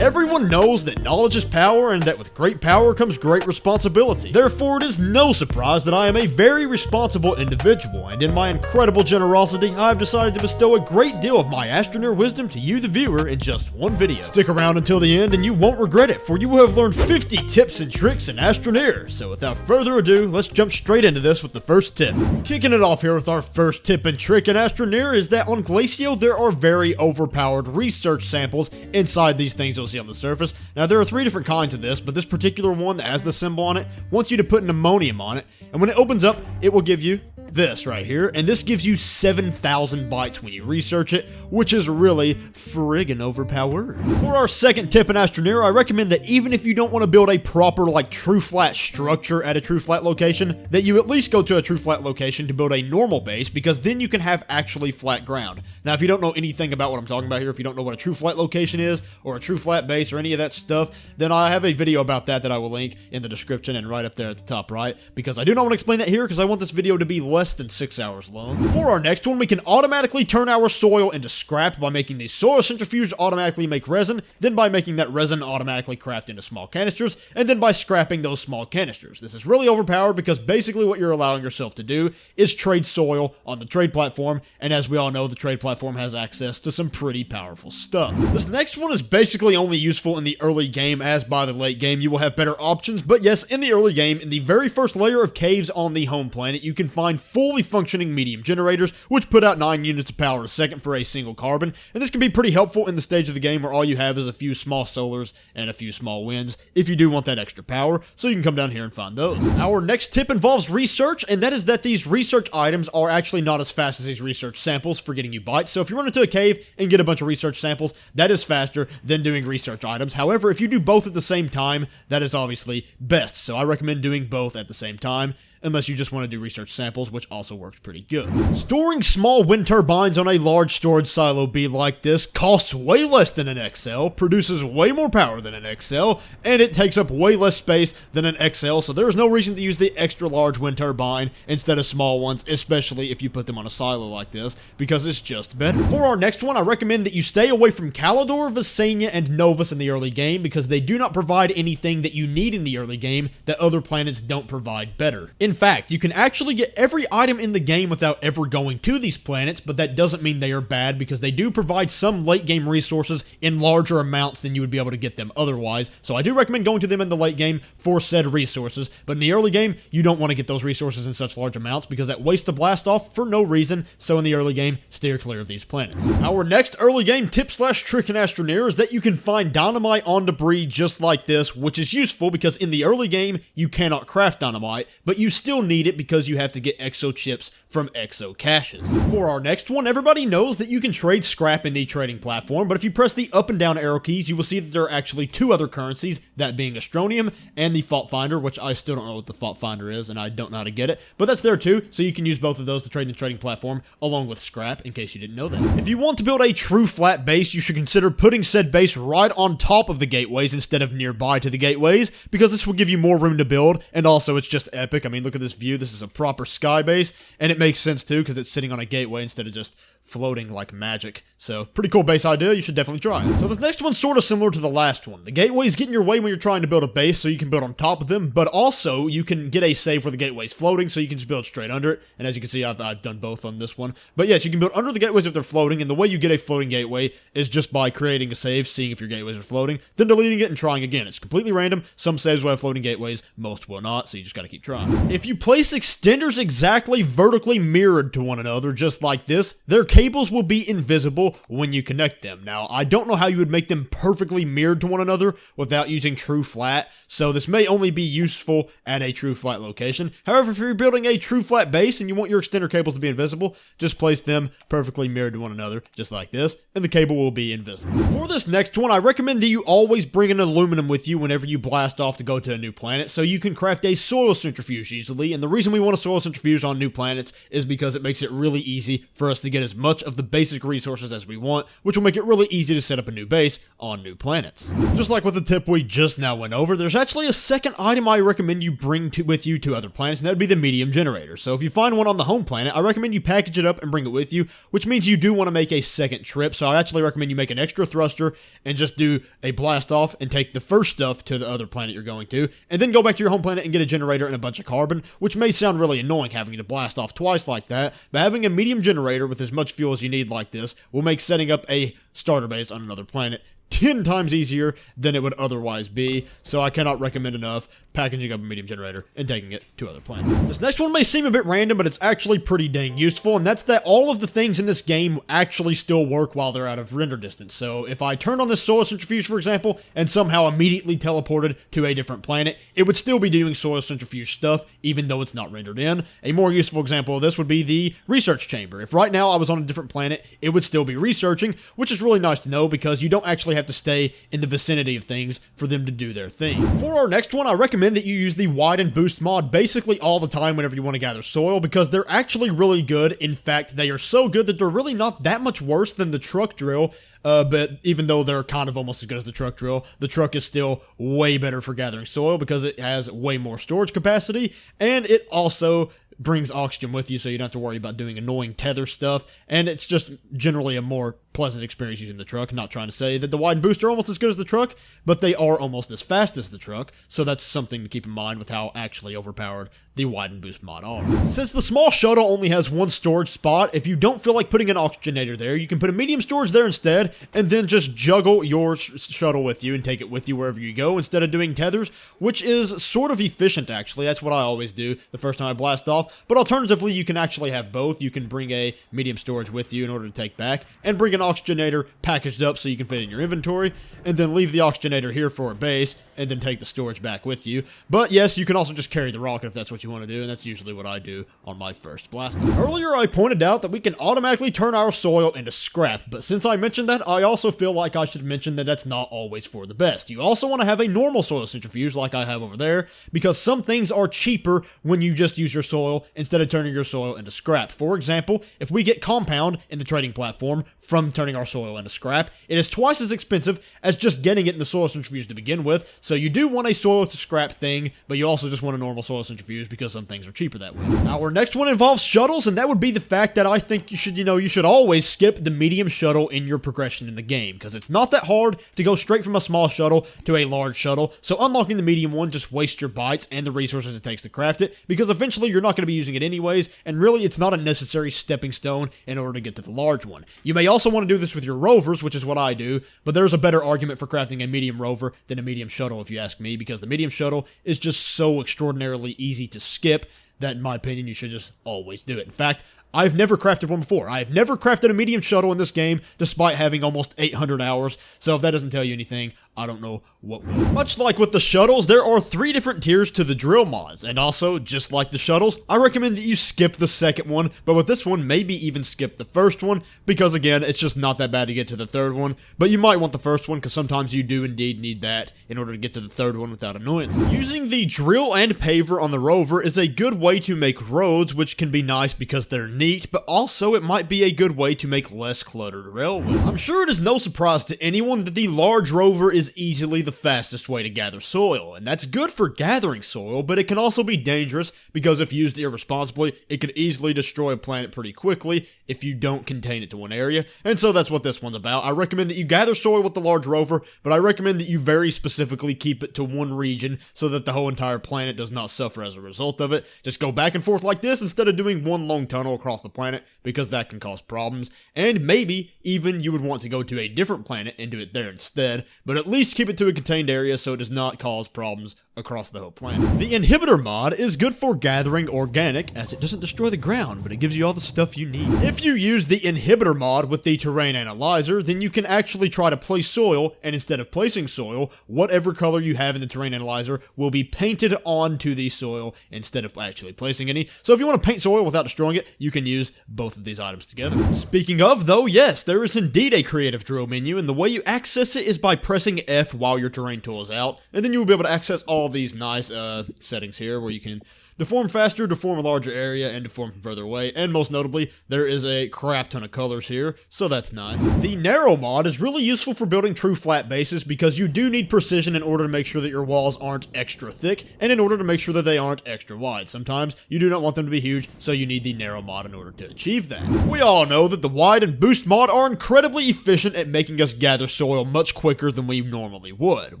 Everyone knows that knowledge is power and that with great power comes great responsibility. Therefore, it is no surprise that I am a very responsible individual, and in my incredible generosity, I have decided to bestow a great deal of my Astroneer wisdom to you, the viewer, in just one video. Stick around until the end and you won't regret it, for you will have learned 50 tips and tricks in Astroneer. So without further ado, let's jump straight into this with the first tip. Kicking it off here with our first tip and trick in Astroneer is that on Glacio there are very overpowered research samples inside these things you'll see on the surface. Now there are 3 different kinds of this, but this particular one that has the symbol on it wants you to put an ammonium on it, and when it opens up, it will give you this right here, and this gives you 7,000 bytes when you research it, which is really friggin' overpowered. For our second tip in Astroneer, I recommend that even if you don't want to build a proper true flat structure at a true flat location, that you at least go to a true flat location to build a normal base, because then you can have actually flat ground. Now if you don't know anything about what I'm talking about here, if you don't know what a true flat location is, or a true flat base, or any of that stuff, then I have a video about that I will link in the description and right up there at the top right, because I do not want to explain that here because I want this video to be less than 6 hours long. For our next one, we can automatically turn our soil into scrap by making the soil centrifuge automatically make resin, then by making that resin automatically craft into small canisters, and then by scrapping those small canisters. This is really overpowered because basically what you're allowing yourself to do is trade soil on the trade platform, and as we all know, the trade platform has access to some pretty powerful stuff. This next one is basically only useful in the early game, as by the late game you will have better options, but yes, in the early game, in the very first layer of caves on the home planet, you can find fully functioning medium generators, which put out 9 units of power a second for a single carbon, and this can be pretty helpful in the stage of the game where all you have is a few small solars and a few small winds, if you do want that extra power, so you can come down here and find those. Our next tip involves research, and that is that these research items are actually not as fast as these research samples for getting you bytes, so if you run into a cave and get a bunch of research samples, that is faster than doing research items. However, if you do both at the same time, that is obviously best, so I recommend doing both at the same time, unless you just want to do research samples, which also works pretty good. Storing small wind turbines on a large storage silo B like this costs way less than an XL, produces way more power than an XL, and it takes up way less space than an XL, so there is no reason to use the extra large wind turbine instead of small ones, especially if you put them on a silo like this, because it's just better. For our next one, I recommend that you stay away from Calidor, Visania, and Novus in the early game, because they do not provide anything that you need in the early game that other planets don't provide better. In fact, you can actually get every item in the game without ever going to these planets, but that doesn't mean they are bad because they do provide some late game resources in larger amounts than you would be able to get them otherwise, so I do recommend going to them in the late game for said resources, but in the early game, you don't want to get those resources in such large amounts because that wastes the blast off for no reason, so in the early game, steer clear of these planets. Our next early game tip/trick in Astroneer is that you can find dynamite on debris just like this, which is useful because in the early game, you cannot craft dynamite, but you still need it because you have to get exo chips from exo caches. For our next one, everybody knows that you can trade scrap in the trading platform, but if you press the up and down arrow keys, you will see that there are actually 2 other currencies, that being Astronium and the Fault Finder, which I still don't know what the Fault Finder is, and I don't know how to get it, but that's there too, so you can use both of those to trade in the trading platform along with scrap, in case you didn't know that. If you want to build a true flat base, you should consider putting said base right on top of the gateways instead of nearby to the gateways, because this will give you more room to build, and also it's just epic. I mean, look at this view. This is a proper sky base, and it makes sense too because it's sitting on a gateway instead of just floating like magic. So, pretty cool base idea, you should definitely try it. So this next one's sort of similar to the last one. The gateways get in your way when you're trying to build a base, so you can build on top of them, but also you can get a save where the gateway's floating, so you can just build straight under it, and as you can see, I've done both on this one. But yes, you can build under the gateways if they're floating, and the way you get a floating gateway is just by creating a save, seeing if your gateways are floating, then deleting it and trying again. It's completely random. Some saves will have floating gateways, most will not, so you just gotta keep trying. If you place extenders exactly vertically mirrored to one another, just like this, their cables will be invisible when you connect them. Now, I don't know how you would make them perfectly mirrored to one another without using true flat, so this may only be useful at a true flat location. However, if you're building a true flat base and you want your extender cables to be invisible, just place them perfectly mirrored to one another, just like this, and the cable will be invisible. For this next one, I recommend that you always bring an aluminum with you whenever you blast off to go to a new planet, so you can craft a soil centrifuge easily, and the reason we want a soil centrifuge on new planets is because it makes it really easy for us to get as much much of the basic resources as we want, which will make it really easy to set up a new base on new planets. Just like with the tip we just now went over, there's actually a second item I recommend you bring with you to other planets, and that would be the medium generator. So if you find one on the home planet, I recommend you package it up and bring it with you, which means you do want to make a second trip. So I actually recommend you make an extra thruster and just do a blast off and take the first stuff to the other planet you're going to, and then go back to your home planet and get a generator and a bunch of carbon, which may sound really annoying having to blast off twice like that, but having a medium generator with as much fuel as you need like this will make setting up a starter base on another planet 10 times easier than it would otherwise be, so I cannot recommend enough packaging up a medium generator and taking it to other planets. This next one may seem a bit random, but it's actually pretty dang useful, and that's that all of the things in this game actually still work while they're out of render distance. So if I turned on this soil centrifuge, for example, and somehow immediately teleported to a different planet, it would still be doing soil centrifuge stuff, even though it's not rendered in. A more useful example of this would be the research chamber. If right now I was on a different planet, it would still be researching, which is really nice to know because you don't actually have to stay in the vicinity of things for them to do their thing. For our next one, I recommend that you use the widen boost mod basically all the time whenever you want to gather soil, because they're actually really good. In fact, they are so good that they're really not that much worse than the truck drill. But even though they're kind of almost as good as the truck drill, the truck is still way better for gathering soil because it has way more storage capacity, and it also brings oxygen with you, so you don't have to worry about doing annoying tether stuff, and it's just generally a more pleasant experience using the truck. Not trying to say that the wide and boost are almost as good as the truck, but they are almost as fast as the truck, so that's something to keep in mind with how actually overpowered the wide and boost mod are. Since the small shuttle only has one storage spot, if you don't feel like putting an oxygenator there, you can put a medium storage there instead, and then just juggle your shuttle with you and take it with you wherever you go instead of doing tethers, which is sort of efficient actually. That's what I always do the first time I blast off, but alternatively you can actually have both. You can bring a medium storage with you in order to take back, and bring an oxygenator packaged up so you can fit in your inventory, and then leave the oxygenator here for a base, and then take the storage back with you. But yes, you can also just carry the rocket if that's what you want to do, and that's usually what I do on my first blast. Earlier I pointed out that we can automatically turn our soil into scrap, but since I mentioned that, I also feel like I should mention that that's not always for the best. You also want to have a normal soil centrifuge like I have over there, because some things are cheaper when you just use your soil instead of turning your soil into scrap. For example, if we get compound in the trading platform from turning our soil into scrap, it is twice as expensive as just getting it in the soil centrifuge to begin with, so you do want a soil to scrap thing, but you also just want a normal soil centrifuge because some things are cheaper that way. Our next one involves shuttles, and that would be the fact that I think you should always skip the medium shuttle in your progression in the game, because it's not that hard to go straight from a small shuttle to a large shuttle, so unlocking the medium one just wastes your bytes and the resources it takes to craft it, because eventually you're not going to be using it anyways, and really it's not a necessary stepping stone in order to get to the large one. You may also want to do this with your rovers, which is what I do, but there's a better argument for crafting a medium rover than a medium shuttle if you ask me, because the medium shuttle is just so extraordinarily easy to skip that in my opinion you should just always do it. In fact, I've never crafted one before. I have never crafted a medium shuttle in this game, despite having almost 800 hours, so if that doesn't tell you anything, I don't know what will. Much like with the shuttles, there are 3 different tiers to the drill mods, and also, just like the shuttles, I recommend that you skip the second one, but with this one, maybe even skip the first one, because again, it's just not that bad to get to the third one, but you might want the first one, because sometimes you do indeed need that in order to get to the third one without annoyance. Using the drill and paver on the rover is a good way to make roads, which can be nice because they're neat, but also it might be a good way to make less cluttered railway. I'm sure it is no surprise to anyone that the large rover is easily the fastest way to gather soil, and that's good for gathering soil, but it can also be dangerous because if used irresponsibly, it could easily destroy a planet pretty quickly if you don't contain it to one area, and so that's what this one's about. I recommend that you gather soil with the large rover, but I recommend that you very specifically keep it to one region so that the whole entire planet does not suffer as a result of it. Just go back and forth like this instead of doing one long tunnel across the planet, because that can cause problems, and maybe even you would want to go to a different planet and do it there instead, but at least keep it to a contained area so it does not cause problems across the whole planet. The inhibitor mod is good for gathering organic, as it doesn't destroy the ground, but it gives you all the stuff you need. If you use the inhibitor mod with the terrain analyzer, then you can actually try to place soil, and instead of placing soil, whatever color you have in the terrain analyzer will be painted onto the soil instead of actually placing any. So if you want to paint soil without destroying it, you can use both of these items together. Speaking of, though, yes, there is indeed a creative drill menu, and the way you access it is by pressing F while your terrain tool is out, and then you will be able to access all these nice settings here where you can deform faster, deform a larger area, and deform from further away. And most notably, there is a crap ton of colors here, so that's nice. The narrow mod is really useful for building true flat bases because you do need precision in order to make sure that your walls aren't extra thick, and in order to make sure that they aren't extra wide. Sometimes you do not want them to be huge, so you need the narrow mod in order to achieve that. We all know that the wide and boost mod are incredibly efficient at making us gather soil much quicker than we normally would.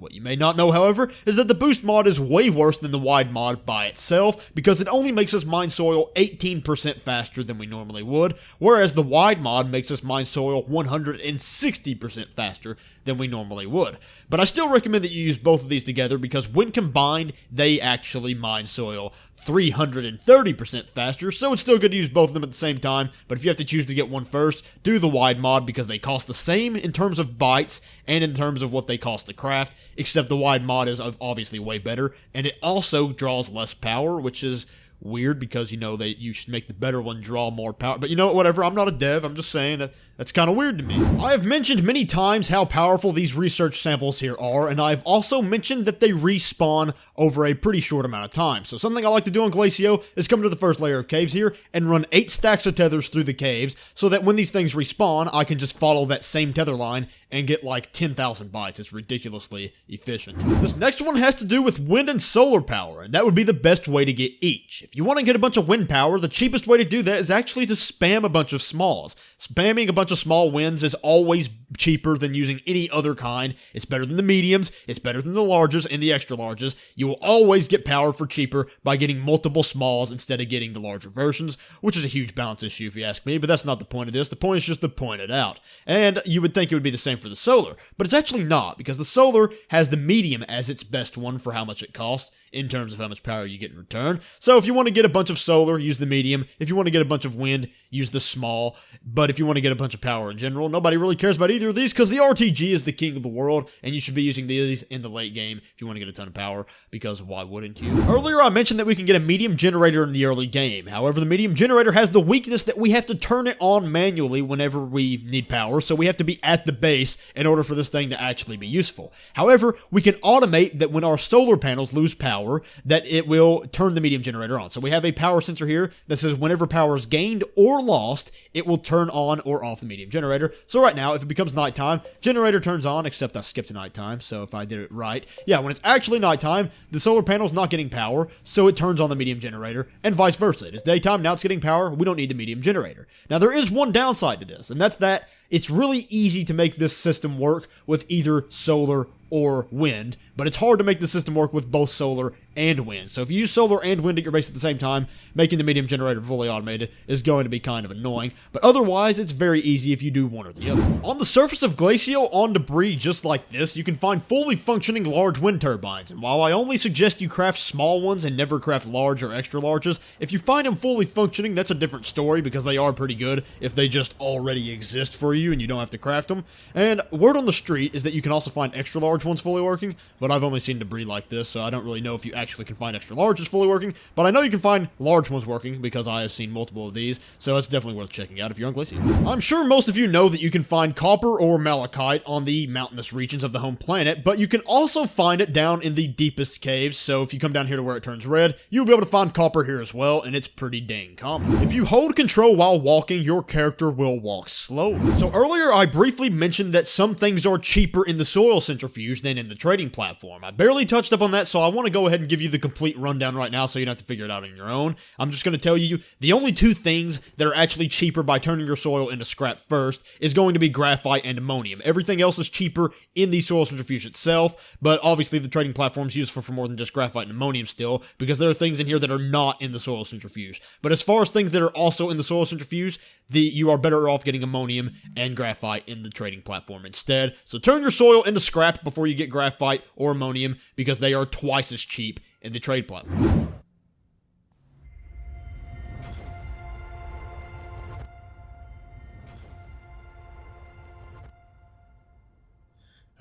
What you may not know, however, is that the boost mod is way worse than the wide mod by itself because it only makes us mine soil 18% faster than we normally would, whereas the wide mod makes us mine soil 160% faster than we normally would. But I still recommend that you use both of these together because when combined, they actually mine soil 330% faster, so it's still good to use both of them at the same time. But if you have to choose to get one first, do the wide mod because they cost the same in terms of bytes and in terms of what they cost to craft, except the wide mod is obviously way better, and it also draws less power, which is weird because, you know, you should make the better one draw more power. But you know what, whatever, I'm not a dev, I'm just saying that's kind of weird to me. I have mentioned many times how powerful these research samples here are, and I've also mentioned that they respawn over a pretty short amount of time. So something I like to do on Glacio is come to the first layer of caves here and run 8 stacks of tethers through the caves so that when these things respawn, I can just follow that same tether line and get like 10,000 bytes. It's ridiculously efficient. This next one has to do with wind and solar power, and that would be the best way to get each. If you want to get a bunch of wind power, the cheapest way to do that is actually to spam a bunch of smalls. Spamming a bunch of small winds is always cheaper than using any other kind. It's better than the mediums, it's better than the larges and the extra larges. You will always get power for cheaper by getting multiple smalls instead of getting the larger versions, which is a huge balance issue if you ask me, but that's not the point of this. The point is just to point it out. And you would think it would be the same for the solar, but it's actually not, because the solar has the medium as its best one for how much it costs in terms of how much power you get in return. So if you want to get a bunch of solar, use the medium. If you want to get a bunch of wind, use the small. But if you want to get a bunch of power in general, nobody really cares about either of these because the RTG is the king of the world, and you should be using these in the late game if you want to get a ton of power, because why wouldn't you? Earlier I mentioned that we can get a medium generator in the early game. However, the medium generator has the weakness that we have to turn it on manually whenever we need power, so we have to be at the base in order for this thing to actually be useful. However, we can automate that when our solar panels lose power, that it will turn the medium generator on. So we have a power sensor here that says whenever power is gained or lost, it will turn on or off the medium generator. So right now, if it becomes nighttime, generator turns on, except I skipped to nighttime, so if I did it right. Yeah, when it's actually nighttime, the solar panel's not getting power, so it turns on the medium generator, and vice versa. It is daytime, now it's getting power, we don't need the medium generator. Now there is one downside to this, and that's that it's really easy to make this system work with either solar or wind, but it's hard to make the system work with both solar and wind. So if you use solar and wind at your base at the same time, making the medium generator fully automated is going to be kind of annoying, but otherwise it's very easy if you do one or the other. On the surface of Glacio, on debris just like this, you can find fully functioning large wind turbines, and while I only suggest you craft small ones and never craft large or extra larges, if you find them fully functioning, that's a different story because they are pretty good if they just already exist for you and you don't have to craft them. And word on the street is that you can also find extra large ones fully working, but I've only seen debris like this, so I don't really know if you actually can find extra larges fully working, but I know you can find large ones working because I have seen multiple of these, so it's definitely worth checking out if you're on Glacio. I'm sure most of you know that you can find copper or malachite on the mountainous regions of the home planet, but you can also find it down in the deepest caves, so if you come down here to where it turns red, you'll be able to find copper here as well, and it's pretty dang common. If you hold control while walking, your character will walk slowly. So earlier I briefly mentioned that some things are cheaper in the soil centrifuge than in the trading platform. I barely touched up on that, so I want to go ahead and give you the complete rundown right now so you don't have to figure it out on your own. I'm just going to tell you the only two things that are actually cheaper by turning your soil into scrap first is going to be graphite and ammonium. Everything else is cheaper in the soil centrifuge itself, but obviously the trading platform is useful for more than just graphite and ammonium still, because there are things in here that are not in the soil centrifuge. But as far as things that are also in the soil centrifuge, you are better off getting ammonium and graphite in the trading platform instead. So turn your soil into scrap before you get graphite or ammonium, because they are twice as cheap in the trade platform.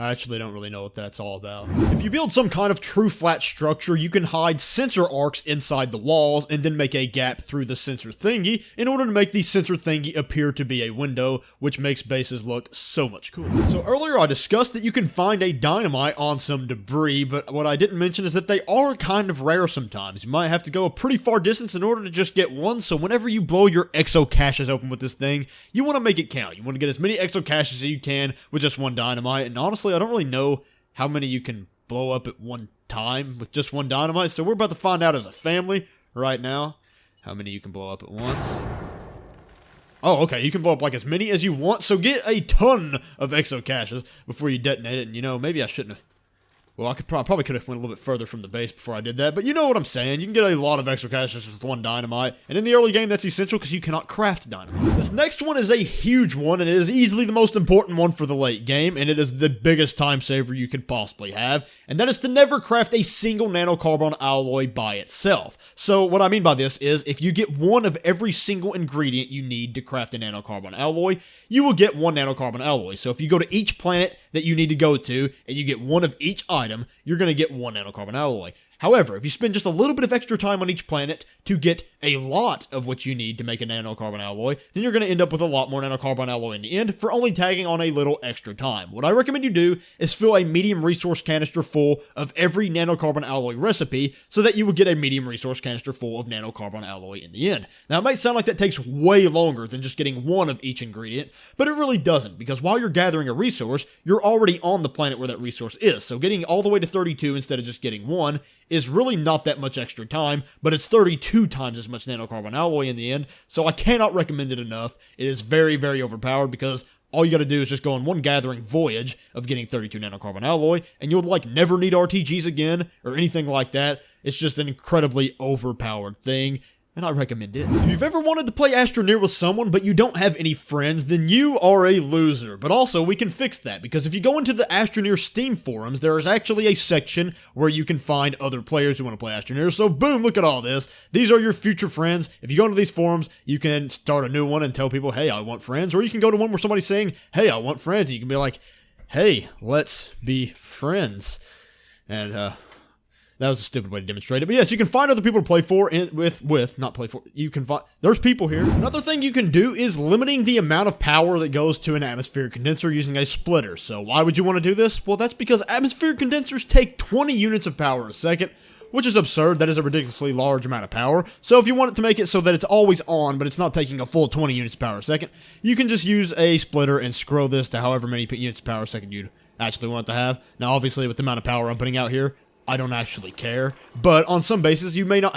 I actually don't really know what that's all about. If you build some kind of true flat structure, you can hide sensor arcs inside the walls and then make a gap through the sensor thingy in order to make the sensor thingy appear to be a window, which makes bases look so much cooler. So earlier I discussed that you can find a dynamite on some debris, but what I didn't mention is that they are kind of rare sometimes. You might have to go a pretty far distance in order to just get one, so whenever you blow your exo caches open with this thing, you want to make it count. You want to get as many exo caches as you can with just one dynamite, and honestly, I don't really know how many you can blow up at one time with just one dynamite, so we're about to find out as a family right now how many you can blow up at once. Oh, okay, you can blow up like as many as you want, so get a ton of exo caches before you detonate it, and you know, maybe I shouldn't have. Well, I probably could have went a little bit further from the base before I did that, but you know what I'm saying. You can get a lot of extra caches with one dynamite, and in the early game, that's essential because you cannot craft dynamite. This next one is a huge one, and it is easily the most important one for the late game, and it is the biggest time saver you could possibly have, and that is to never craft a single nanocarbon alloy by itself. So what I mean by this is, if you get one of every single ingredient you need to craft a nanocarbon alloy, you will get one nanocarbon alloy. So if you go to each planet that you need to go to, and you get one of each item, you're going to get one nanocarbon alloy. However, if you spend just a little bit of extra time on each planet to get a lot of what you need to make a nanocarbon alloy, then you're going to end up with a lot more nanocarbon alloy in the end for only tagging on a little extra time. What I recommend you do is fill a medium resource canister full of every nanocarbon alloy recipe so that you will get a medium resource canister full of nanocarbon alloy in the end. Now, it might sound like that takes way longer than just getting one of each ingredient, but it really doesn't, because while you're gathering a resource, you're already on the planet where that resource is. So getting all the way to 32 instead of just getting one is really not that much extra time, but it's 32 times as much nanocarbon alloy in the end, so I cannot recommend it enough. It is very, very overpowered because all you gotta do is just go on one gathering voyage of getting 32 nanocarbon alloy, and you'll like never need RTGs again or anything like that. It's just an incredibly overpowered thing, and I recommend it. If you've ever wanted to play Astroneer with someone but you don't have any friends, then you are a loser. But also, we can fix that, because if you go into the Astroneer Steam forums, there is actually a section where you can find other players who want to play Astroneer. So boom, look at all this. These are your future friends. If you go into these forums, you can start a new one and tell people, hey, I want friends. Or you can go to one where somebody's saying, hey, I want friends. And you can be like, hey, let's be friends. And, that was a stupid way to demonstrate it. But yes, you can find other people to play for, not play for. You can find, there's people here. Another thing you can do is limiting the amount of power that goes to an atmospheric condenser using a splitter. So why would you want to do this? Well, that's because atmospheric condensers take 20 units of power a second, which is absurd. That is a ridiculously large amount of power. So if you want it to make it so that it's always on, but it's not taking a full 20 units of power a second, you can just use a splitter and scroll this to however many units of power a second you'd actually want it to have. Now, obviously, with the amount of power I'm putting out here, I don't actually care, but on some bases you may not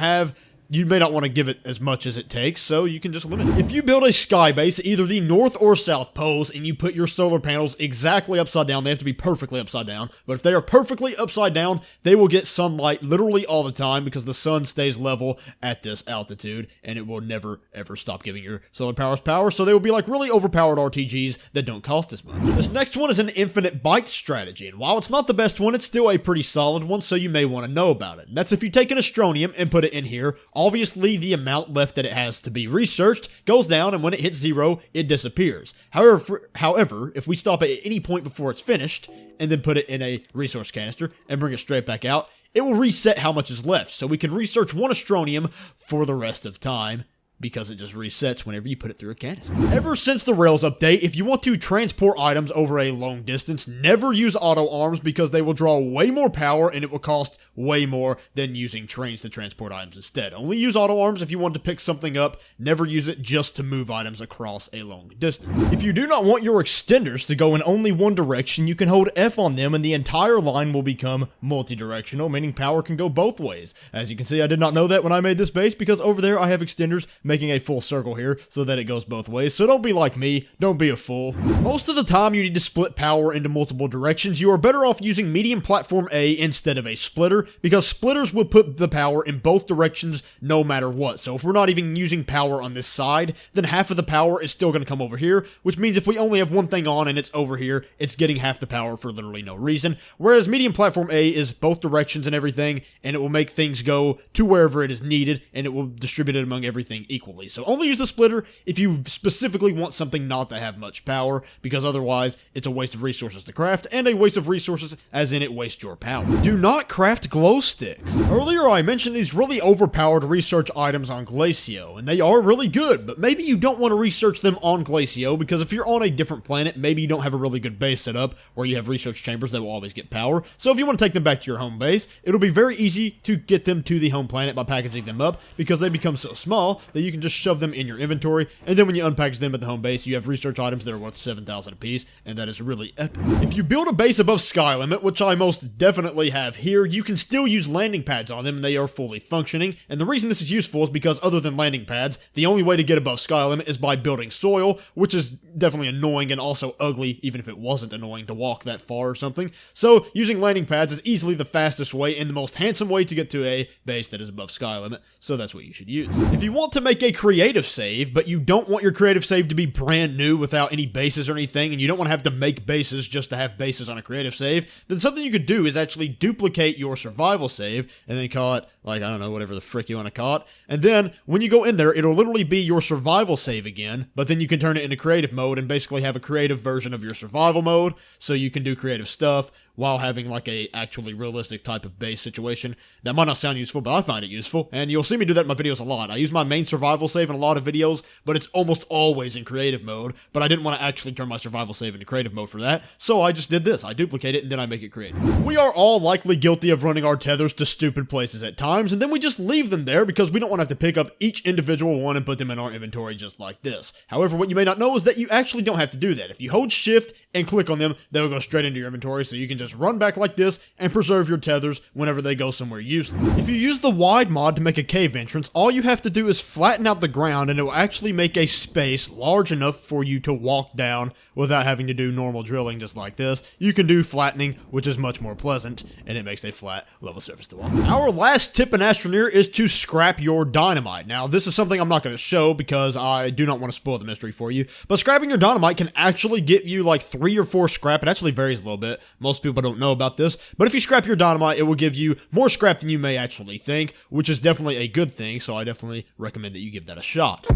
want to give it as much as it takes, so you can just limit it. If you build a sky base, either the north or south poles, and you put your solar panels exactly upside down, they have to be perfectly upside down, but if they are perfectly upside down, they will get sunlight literally all the time because the sun stays level at this altitude, and it will never ever stop giving your solar panels power, so they will be like really overpowered RTGs that don't cost as much. This next one is an infinite bytes strategy, and while it's not the best one, it's still a pretty solid one, so you may want to know about it. And that's if you take an Astroneer and put it in here. Obviously, the amount left that it has to be researched goes down, and when it hits 0, it disappears. However, if we stop it at any point before it's finished, and then put it in a resource canister, and bring it straight back out, it will reset how much is left, so we can research one Astroneer for the rest of time, because it just resets whenever you put it through a canister. Ever since the Rails update, if you want to transport items over a long distance, never use auto arms because they will draw way more power and it will cost way more than using trains to transport items instead. Only use auto arms if you want to pick something up, never use it just to move items across a long distance. If you do not want your extenders to go in only one direction, you can hold F on them and the entire line will become multi-directional, meaning power can go both ways. As you can see, I did not know that when I made this base because over there I have extenders making a full circle here so that it goes both ways. So don't be like me, don't be a fool. Most of the time you need to split power into multiple directions. You are better off using medium platform A instead of a splitter because splitters will put the power in both directions no matter what. So if we're not even using power on this side, then half of the power is still going to come over here, which means if we only have one thing on and it's over here, it's getting half the power for literally no reason. Whereas medium platform A is both directions and everything, and it will make things go to wherever it is needed, and it will distribute it among everything equally. So only use the splitter if you specifically want something not to have much power, because otherwise it's a waste of resources to craft, and a waste of resources as in it wastes your power. Do not craft glow sticks. Earlier I mentioned these really overpowered research items on Glacio, and they are really good, but maybe you don't want to research them on Glacio, because if you're on a different planet, maybe you don't have a really good base set up where you have research chambers that will always get power. So if you want to take them back to your home base, it'll be very easy to get them to the home planet by packaging them up, because they become so small that you can just shove them in your inventory, and then when you unpackage them at the home base, you have research items that are worth 7,000 apiece, and that is really epic. If you build a base above sky limit, which I most definitely have here, you can still use landing pads on them, and they are fully functioning. And the reason this is useful is because other than landing pads, the only way to get above sky limit is by building soil, which is definitely annoying and also ugly, even if it wasn't annoying to walk that far or something. So using landing pads is easily the fastest way and the most handsome way to get to a base that is above sky limit, so that's what you should use. If you want to make a creative save, but you don't want your creative save to be brand new without any bases or anything, and you don't want to have to make bases just to have bases on a creative save, then something you could do is actually duplicate your survival save and then call it, like, I don't know, whatever the frick you want to call it. And then when you go in there, it'll literally be your survival save again, but then you can turn it into creative mode and basically have a creative version of your survival mode, so you can do creative stuff while having like a actually realistic type of base situation. That might not sound useful, but I find it useful, and you'll see me do that in my videos a lot. I use my main survival save in a lot of videos, but it's almost always in creative mode, but I didn't want to actually turn my survival save into creative mode for that, so I just did this. I duplicate it, and then I make it creative. We are all likely guilty of running our tethers to stupid places at times, and then we just leave them there because we don't want to have to pick up each individual one and put them in our inventory just like this. However, what you may not know is that you actually don't have to do that. If you hold shift and click on them, they'll go straight into your inventory, so you can just run back like this and preserve your tethers whenever they go somewhere useless. If you use the wide mod to make a cave entrance, all you have to do is flatten out the ground, and it will actually make a space large enough for you to walk down without having to do normal drilling just like this. You can do flattening, which is much more pleasant, and it makes a flat level surface to walk. Our last tip in Astroneer is to scrap your dynamite. Now, this is something I'm not going to show because I do not want to spoil the mystery for you, but scrapping your dynamite can actually get you like 3 or 4 scrap. It actually varies a little bit. Most people don't know about this, but if you scrap your dynamite, it will give you more scrap than you may actually think, which is definitely a good thing, so I definitely recommend that you give that a shot.